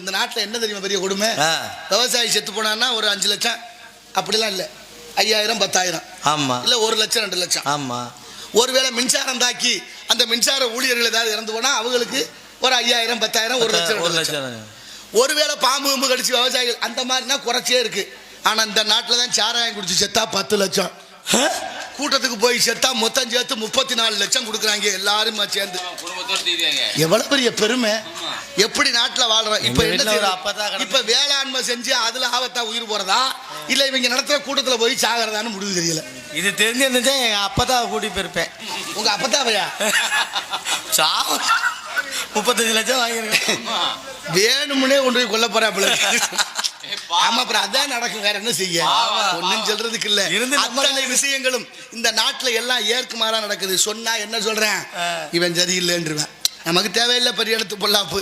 இந்த நாட்டில் என்ன தெரியுமா பெரிய கொடுமை? விவசாயி செத்து போனான்னா ஒரு 5 லட்சம், அப்படிலாம் இல்லை, 5000 10,000, ஆமாம், இல்லை 1 லட்சம் 2 லட்சம். ஆமாம். ஒருவேளை மின்சாரம் தாக்கி அந்த மின்சார ஊழியர்கள் ஏதாவது இறந்து போனால் அவங்களுக்கு ஒரு 5000 10,000 1 லட்சம் 2 லட்சம். ஒருவேளை பாம்பு கடிச்சு விவசாயிகள் அந்த மாதிரினா குறைச்சே இருக்கு. ஆனால் இந்த நாட்டில் தான் சாராயம் குடிச்சு செத்தா 10 லட்சம், கூட்டத்துக்கு போய் செத்தா மொத்தம் சேர்த்து 34 லட்சம் கொடுக்குறாங்க எல்லாரும் சேர்ந்து. எவ்வளவு பெரிய பெருமை! எப்படி நாட்டில் வாழ்றோம். இப்ப என்ன, இப்ப வேளாண்மை செஞ்சு அதுல ஆபத்தா உயிர் போறதா இல்ல இவங்க நடத்துற கூட்டத்துல போய் சாகிறதான்னு முடிவு தெரியல. இது தெரிஞ்சிருந்தா எங்க அப்பதான் கூட்டி போயிருப்பேன். உங்க அப்பதாவையா 35 லட்சம் வாங்கிருக்கேன். வேணும்னே கொண்டு போய் கொல்ல போறாப்புல. ஆமா, அப்புறம் அதான் நடக்கும், வேற என்ன செய்ய, ஒன்னும் சொல்றதுக்கு இல்ல. அத்தனை விஷயங்களும் இந்த நாட்டுல எல்லாம் ஏற்குமாறா நடக்குது. சொன்னா என்ன சொல்றேன், இவன் சரியில்லைன்றுவேன். நமக்கு தேவையில்லை பெரிய இடத்து பொல்லாப்பு.